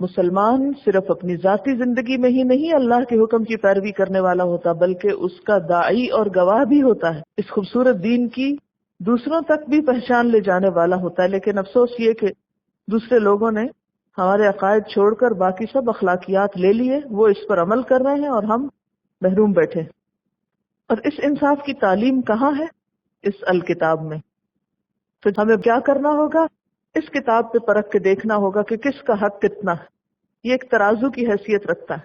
مسلمان صرف اپنی ذاتی زندگی میں ہی نہیں اللہ کے حکم کی پیروی کرنے والا ہوتا، بلکہ اس کا داعی اور گواہ بھی ہوتا ہے، اس خوبصورت دین کی دوسروں تک بھی پہچان لے جانے والا ہوتا ہے۔ لیکن افسوس یہ کہ دوسرے لوگوں نے ہمارے عقائد چھوڑ کر باقی سب اخلاقیات لے لیے، وہ اس پر عمل کر رہے ہیں اور ہم محروم بیٹھے۔ اور اس انصاف کی تعلیم کہاں ہے؟ اس الکتاب میں۔ تو ہمیں کیا کرنا ہوگا؟ اس کتاب پہ پرکھ کے دیکھنا ہوگا کہ کس کا حق کتنا ہے۔ یہ ایک ترازو کی حیثیت رکھتا ہے۔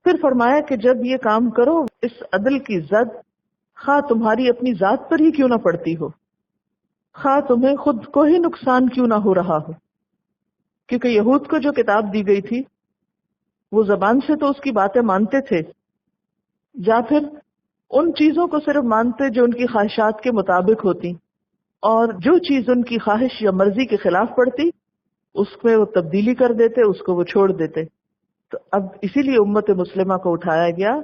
پھر فرمایا کہ جب یہ کام کرو، اس عدل کی زد خواہ تمہاری اپنی ذات پر ہی کیوں نہ پڑتی ہو، خواہ تمہیں خود کو ہی نقصان کیوں نہ ہو رہا ہو، کیونکہ یہود کو جو کتاب دی گئی تھی وہ زبان سے تو اس کی باتیں مانتے تھے، یا پھر ان چیزوں کو صرف مانتے جو ان کی خواہشات کے مطابق ہوتی، اور جو چیز ان کی خواہش یا مرضی کے خلاف پڑتی اس میں وہ تبدیلی کر دیتے، اس کو وہ چھوڑ دیتے۔ تو اب اسی لیے امت مسلمہ کو اٹھایا گیا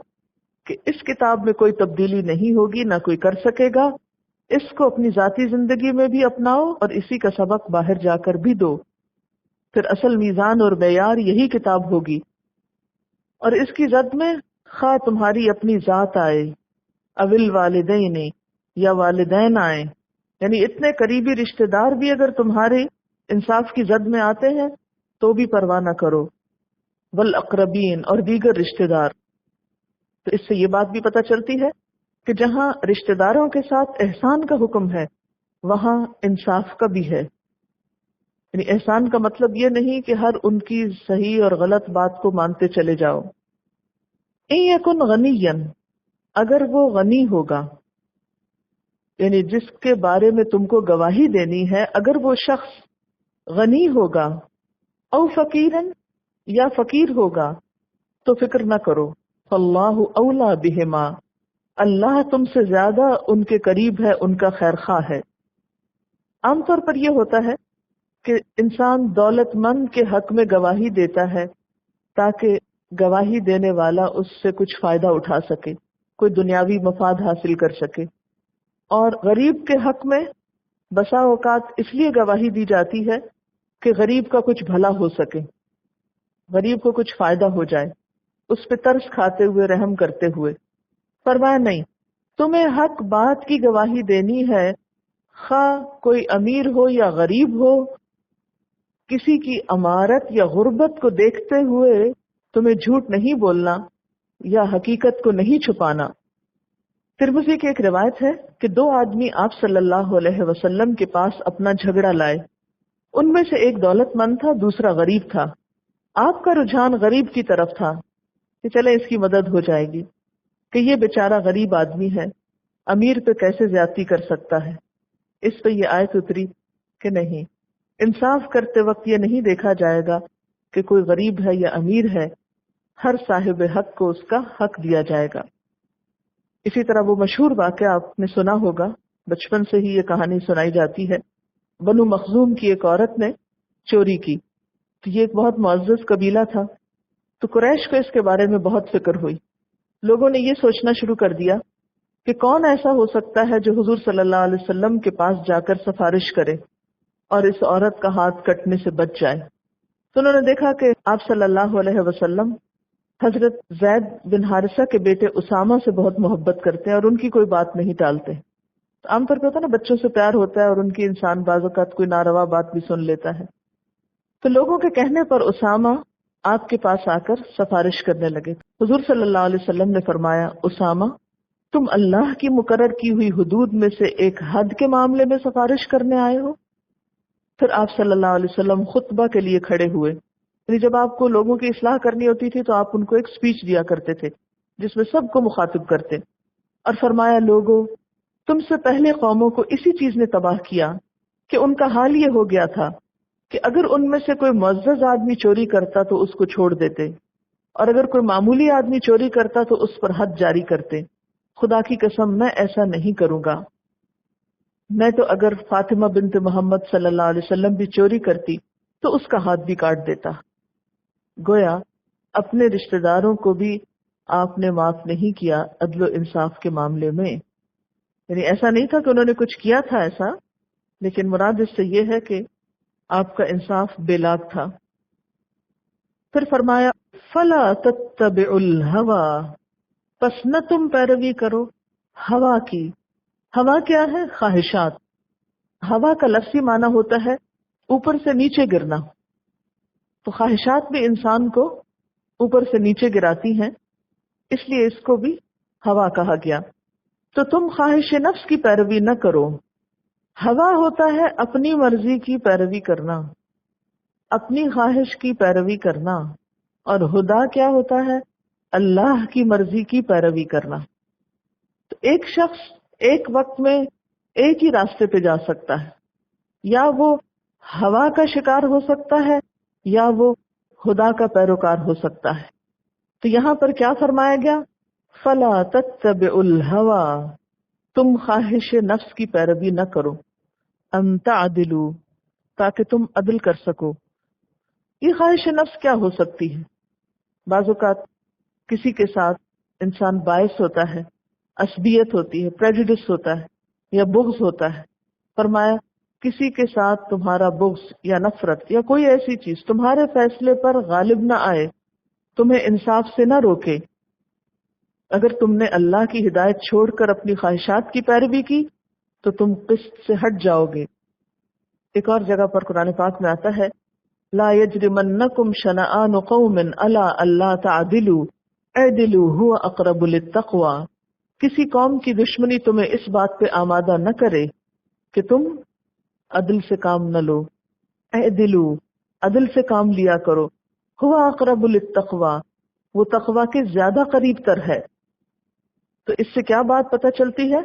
کہ اس کتاب میں کوئی تبدیلی نہیں ہوگی، نہ کوئی کر سکے گا، اس کو اپنی ذاتی زندگی میں بھی اپناؤ اور اسی کا سبق باہر جا کر بھی دو۔ پھر اصل میزان اور معیار یہی کتاب ہوگی، اور اس کی زد میں خواہ تمہاری اپنی ذات آئے، اول والدین یا والدین آئے، یعنی اتنے قریبی رشتہ دار بھی اگر تمہارے انصاف کی زد میں آتے ہیں تو بھی پرواہ نہ کرو، والاقربین اور دیگر رشتہ دار۔ تو اس سے یہ بات بھی پتہ چلتی ہے کہ جہاں رشتہ داروں کے ساتھ احسان کا حکم ہے وہاں انصاف کا بھی ہے۔ یعنی احسان کا مطلب یہ نہیں کہ ہر ان کی صحیح اور غلط بات کو مانتے چلے جاؤ۔ ان یکن غنیا، اگر وہ غنی ہوگا، یعنی جس کے بارے میں تم کو گواہی دینی ہے، اگر وہ شخص غنی ہوگا، او فقیرن یا فقیر ہوگا، تو فکر نہ کرو، فاللہ اولا بہما، اللہ تم سے زیادہ ان کے قریب ہے، ان کا خیر خواہ ہے۔ عام طور پر یہ ہوتا ہے کہ انسان دولت مند کے حق میں گواہی دیتا ہے تاکہ گواہی دینے والا اس سے کچھ فائدہ اٹھا سکے، کوئی دنیاوی مفاد حاصل کر سکے، اور غریب کے حق میں بسا اوقات اس لیے گواہی دی جاتی ہے کہ غریب کا کچھ بھلا ہو سکے، غریب کو کچھ فائدہ ہو جائے، اس پہ ترس کھاتے ہوئے، رحم کرتے ہوئے۔ فرمایا نہیں، تمہیں حق بات کی گواہی دینی ہے، خواہ کوئی امیر ہو یا غریب ہو، کسی کی امارت یا غربت کو دیکھتے ہوئے تمہیں جھوٹ نہیں بولنا یا حقیقت کو نہیں چھپانا۔ ترمذی کی ایک روایت ہے کہ دو آدمی آپ صلی اللہ علیہ وسلم کے پاس اپنا جھگڑا لائے، ان میں سے ایک دولت مند تھا، دوسرا غریب تھا۔ آپ کا رجحان غریب کی طرف تھا کہ چلے اس کی مدد ہو جائے گی، کہ یہ بیچارہ غریب آدمی ہے، امیر پہ کیسے زیادتی کر سکتا ہے۔ اس پہ یہ آیت اتری کہ نہیں، انصاف کرتے وقت یہ نہیں دیکھا جائے گا کہ کوئی غریب ہے یا امیر ہے، ہر صاحب حق کو اس کا حق دیا جائے گا۔ اسی طرح وہ مشہور واقعہ آپ نے سنا ہوگا، بچپن سے ہی یہ کہانی سنائی جاتی ہے، بنو مخزوم کی ایک عورت نے چوری کی، تو یہ ایک بہت معزز قبیلہ تھا، تو قریش کو اس کے بارے میں بہت فکر ہوئی۔ لوگوں نے یہ سوچنا شروع کر دیا کہ کون ایسا ہو سکتا ہے جو حضور صلی اللہ علیہ وسلم کے پاس جا کر سفارش کرے اور اس عورت کا ہاتھ کٹنے سے بچ جائے۔ تو انہوں نے دیکھا کہ آپ صلی اللہ علیہ وسلم حضرت زید بن حارثہ کے بیٹے اسامہ سے بہت محبت کرتے ہیں اور ان کی کوئی بات نہیں ٹالتے۔ عام طور پہ ہوتا ہے نا، بچوں سے پیار ہوتا ہے اور ان کی انسان بعض اوقات کوئی ناروا بات بھی سن لیتا ہے۔ تو لوگوں کے کہنے پر اسامہ آپ کے پاس آ کر سفارش کرنے لگے۔ حضور صلی اللہ علیہ وسلم نے فرمایا، اسامہ تم اللہ کی مقرر کی ہوئی حدود میں سے ایک حد کے معاملے میں سفارش کرنے آئے ہو؟ پھر آپ صلی اللہ علیہ وسلم خطبہ کے لیے کھڑے ہوئے، یعنی جب آپ کو لوگوں کی اصلاح کرنی ہوتی تھی تو آپ ان کو ایک سپیچ دیا کرتے تھے جس میں سب کو مخاطب کرتے، اور فرمایا، لوگوں تم سے پہلے قوموں کو اسی چیز نے تباہ کیا کہ ان کا حال یہ ہو گیا تھا کہ اگر ان میں سے کوئی معزز آدمی چوری کرتا تو اس کو چھوڑ دیتے، اور اگر کوئی معمولی آدمی چوری کرتا تو اس پر حد جاری کرتے۔ خدا کی قسم میں ایسا نہیں کروں گا، میں تو اگر فاطمہ بنت محمد صلی اللہ علیہ وسلم بھی چوری کرتی تو اس کا ہاتھ بھی کاٹ دیتا۔ گویا اپنے رشتہ داروں کو بھی آپ نے معاف نہیں کیا عدل و انصاف کے معاملے میں۔ یعنی ایسا نہیں تھا کہ انہوں نے کچھ کیا تھا ایسا، لیکن مراد اس سے یہ ہے کہ آپ کا انصاف بے لاگ تھا۔ پھر فرمایا فلا تتبعوا الهوى، پس نہ تم پیروی کرو ہوا کی. ہوا کیا ہے؟ خواہشات. ہوا کا لفظی معنی ہوتا ہے اوپر سے نیچے گرنا. تو خواہشات بھی انسان کو اوپر سے نیچے گراتی ہیں، اس لیے اس کو بھی ہوا کہا گیا. تو تم خواہش نفس کی پیروی نہ کرو. ہوا ہوتا ہے اپنی مرضی کی پیروی کرنا، اپنی خواہش کی پیروی کرنا، اور ہدا کیا ہوتا ہے؟ اللہ کی مرضی کی پیروی کرنا. تو ایک شخص ایک وقت میں ایک ہی راستے پہ جا سکتا ہے، یا وہ ہوا کا شکار ہو سکتا ہے یا وہ خدا کا پیروکار ہو سکتا ہے. تو یہاں پر کیا فرمایا گیا؟ فلا تتبعوا الهوى، تم خواہش نفس کی پیروی نہ کرو، ان تعدلوا، تاکہ تم عدل کر سکو. یہ خواہش نفس کیا ہو سکتی ہے؟ بعض اوقات کسی کے ساتھ انسان باعث ہوتا ہے، عصبیت ہوتی ہے، پریجوڈس ہوتا ہے یا بغض ہوتا ہے. فرمایا کسی کے ساتھ تمہارا بغض یا نفرت یا کوئی ایسی چیز تمہارے فیصلے پر غالب نہ آئے، تمہیں انصاف سے نہ روکے. اگر تم نے اللہ کی ہدایت چھوڑ کر اپنی خواہشات کی پیروی کی تو تم قسط سے ہٹ جاؤ گے. ایک اور جگہ پر قرآن پاک میں آتا ہے لا یجرمنکم شنآن قوم علی الا تعدلوا اعدلوا هو اقرب للتقوی. کسی قوم کی دشمنی تمہیں اس بات پہ آمادہ نہ کرے کہ تم عدل سے کام نہ لو. اعدلوا، عدل سے کام لیا کرو. هو اقرب للتقوی، وہ تقوی کے زیادہ قریب تر ہے. تو اس سے کیا بات پتہ چلتی ہے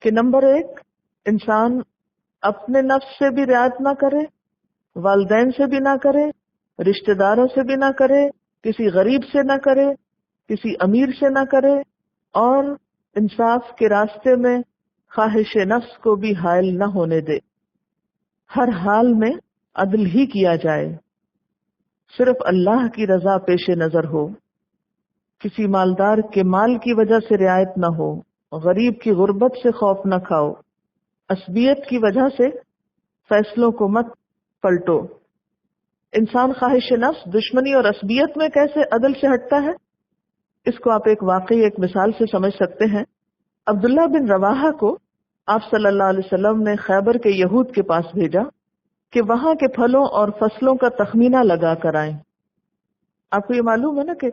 کہ نمبر ایک، انسان اپنے نفس سے بھی رعایت نہ کرے، والدین سے بھی نہ کرے، رشتہ داروں سے بھی نہ کرے، کسی غریب سے نہ کرے، کسی امیر سے نہ کرے، اور انصاف کے راستے میں خواہش نفس کو بھی حائل نہ ہونے دے. ہر حال میں عدل ہی کیا جائے، صرف اللہ کی رضا پیش نظر ہو. کسی مالدار کے مال کی وجہ سے رعایت نہ ہو، غریب کی غربت سے خوف نہ کھاؤ، عصبیت کی وجہ سے فیصلوں کو مت پلٹو. انسان خواہش نفس، دشمنی اور عصبیت میں کیسے عدل سے ہٹتا ہے، اس کو آپ ایک واقعی ایک مثال سے سمجھ سکتے ہیں. عبداللہ بن رواحہ کو آپ صلی اللہ علیہ وسلم نے خیبر کے یہود کے پاس بھیجا کہ وہاں کے پھلوں اور فصلوں کا تخمینہ لگا کر آئیں. آپ کو یہ معلوم ہے نا کہ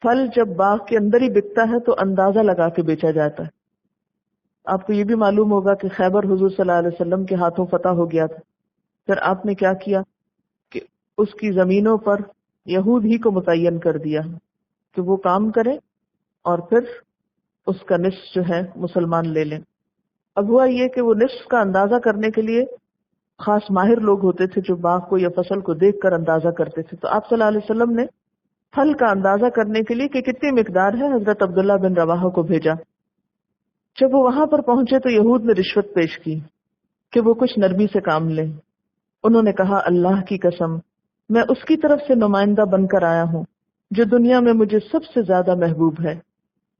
پھل جب باغ کے اندر ہی بکتا ہے تو اندازہ لگا کے بیچا جاتا ہے. آپ کو یہ بھی معلوم ہوگا کہ خیبر حضور صلی اللہ علیہ وسلم کے ہاتھوں فتح ہو گیا تھا. پھر آپ نے کیا کیا کہ اس کی زمینوں پر یہود ہی کو متعین کر دیا کہ وہ کام کریں اور پھر اس کا نصف جو ہے مسلمان لے لیں. اب ہوا یہ کہ وہ نصف کا اندازہ کرنے کے لیے خاص ماہر لوگ ہوتے تھے جو باغ کو یا فصل کو دیکھ کر اندازہ کرتے تھے. تو آپ صلی اللہ علیہ وسلم نے پھل کا اندازہ کرنے کے لیے کہ کتنی مقدار ہے حضرت عبداللہ بن رواحہ کو بھیجا. جب وہ وہاں پر پہنچے تو یہود نے رشوت پیش کی کہ وہ کچھ نرمی سے کام لیں. انہوں نے کہا اللہ کی قسم میں اس کی طرف سے نمائندہ بن کر آیا ہوں جو دنیا میں مجھے سب سے زیادہ محبوب ہے،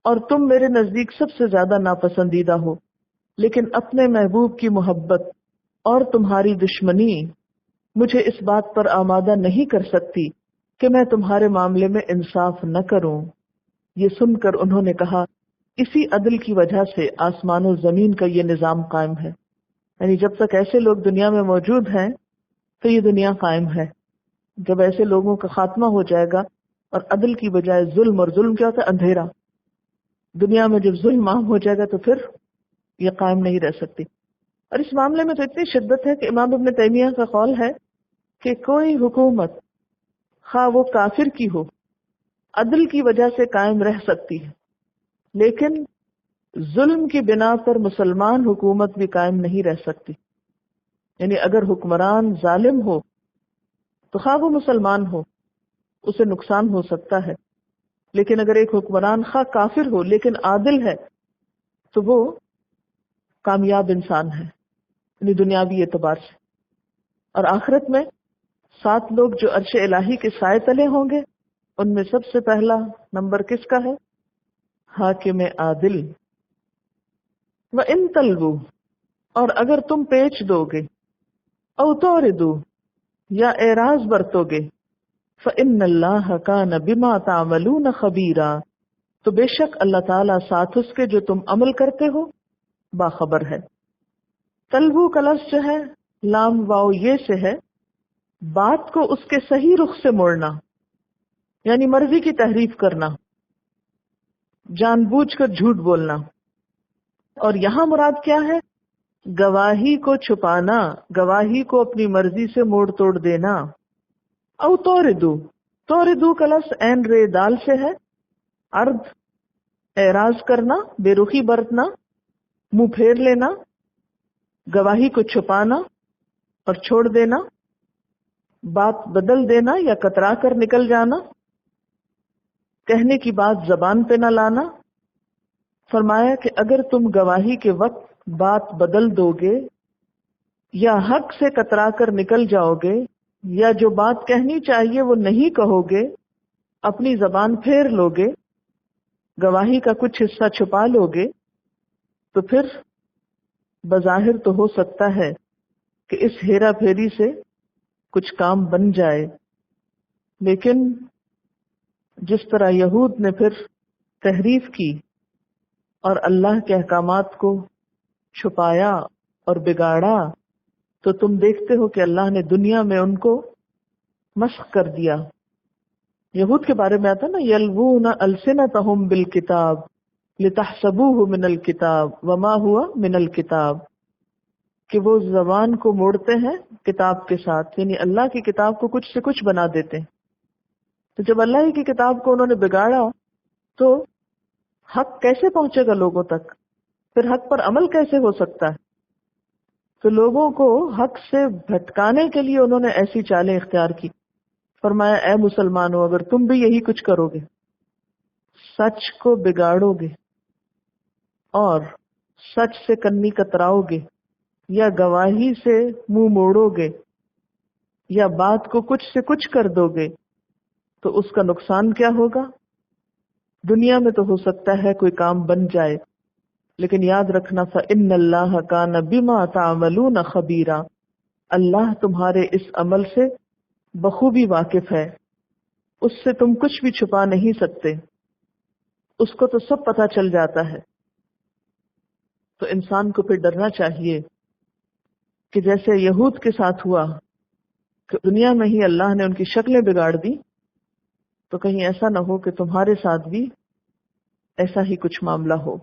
اور تم میرے نزدیک سب سے زیادہ ناپسندیدہ ہو. لیکن اپنے محبوب کی محبت اور تمہاری دشمنی مجھے اس بات پر آمادہ نہیں کر سکتی کہ میں تمہارے معاملے میں انصاف نہ کروں. یہ سن کر انہوں نے کہا اسی عدل کی وجہ سے آسمان و زمین کا یہ نظام قائم ہے. یعنی جب تک ایسے لوگ دنیا میں موجود ہیں تو یہ دنیا قائم ہے. جب ایسے لوگوں کا خاتمہ ہو جائے گا اور عدل کی بجائے ظلم، اور ظلم کیا ہوتا ہے؟ اندھیرا. دنیا میں جب ظلم عام ہو جائے گا تو پھر یہ قائم نہیں رہ سکتی. اور اس معاملے میں تو اتنی شدت ہے کہ امام ابن تیمیہ کا قول ہے کہ کوئی حکومت خواہ وہ کافر کی ہو عدل کی وجہ سے قائم رہ سکتی ہے، لیکن ظلم کی بنا پر مسلمان حکومت بھی قائم نہیں رہ سکتی. یعنی اگر حکمران ظالم ہو تو خواہ وہ مسلمان ہو اسے نقصان ہو سکتا ہے، لیکن اگر ایک حکمران خواہ کافر ہو لیکن عادل ہے تو وہ کامیاب انسان ہے، یعنی دنیاوی اعتبار سے. اور آخرت میں 7 لوگ جو عرش الہی کے سائے تلے ہوں گے ان میں سب سے پہلا نمبر کس کا ہے؟ حاکم عادل. وَإِن تَلْوُوا، اور اگر تم پیچ دو گے، او توردو، یا اعراض برتو گے، فإن اللہ کان بما تعملون خبیرا، تو بے شک اللہ تعالیٰ ساتھ اس کے جو تم عمل کرتے ہو باخبر ہے۔ تلبو کا لفظ جو ہے لام واو یہ سے ہے، بات کو اس کے صحیح رخ سے موڑنا، یعنی مرضی کی تحریف کرنا، جان بوجھ کر جھوٹ بولنا۔ اور یہاں مراد کیا ہے؟ گواہی کو چھپانا، گواہی کو اپنی مرضی سے موڑ توڑ دینا۔ او توردو کا لفظ عین رے دال سے ہے، عرض اعراض کرنا، بے رخی برتنا، منہ پھیر لینا، گواہی کو چھپانا اور چھوڑ دینا، بات بدل دینا یا کترا کر نکل جانا، کہنے کی بات زبان پہ نہ لانا۔ فرمایا کہ اگر تم گواہی کے وقت بات بدل دو گے یا حق سے کترا کر نکل جاؤ گے یا جو بات کہنی چاہیے وہ نہیں کہو گے، اپنی زبان پھیر لو گے، گواہی کا کچھ حصہ چھپا لو گے، تو پھر بظاہر تو ہو سکتا ہے کہ اس ہیرا پھیری سے کچھ کام بن جائے، لیکن جس طرح یہود نے پھر تحریف کی اور اللہ کے احکامات کو چھپایا اور بگاڑا، تو تم دیکھتے ہو کہ اللہ نے دنیا میں ان کو مسخ کر دیا۔ یہود کے بارے میں آتا نا، یلوون السنتہم بالکتاب لتحسبوہ من الکتاب وما ہوا من الکتاب، کہ وہ زبان کو موڑتے ہیں کتاب کے ساتھ، یعنی اللہ کی کتاب کو کچھ سے کچھ بنا دیتے ہیں۔ تو جب اللہ کی کتاب کو انہوں نے بگاڑا تو حق کیسے پہنچے گا لوگوں تک؟ پھر حق پر عمل کیسے ہو سکتا ہے؟ تو لوگوں کو حق سے بھٹکانے کے لیے انہوں نے ایسی چالیں اختیار کی۔ فرمایا اے مسلمانوں، اگر تم بھی یہی کچھ کرو گے، سچ کو بگاڑو گے اور سچ سے کنی کتراؤ گے یا گواہی سے منہ موڑو گے یا بات کو کچھ سے کچھ کر دو گے، تو اس کا نقصان کیا ہوگا؟ دنیا میں تو ہو سکتا ہے کوئی کام بن جائے، لیکن یاد رکھنا فإن اللہ کان بما تعملون خبیرا، اللہ تمہارے اس عمل سے بخوبی واقف ہے، اس سے تم کچھ بھی چھپا نہیں سکتے، اس کو تو سب پتہ چل جاتا ہے۔ تو انسان کو پھر ڈرنا چاہیے کہ جیسے یہود کے ساتھ ہوا کہ دنیا میں ہی اللہ نے ان کی شکلیں بگاڑ دی، تو کہیں ایسا نہ ہو کہ تمہارے ساتھ بھی ایسا ہی کچھ معاملہ ہو۔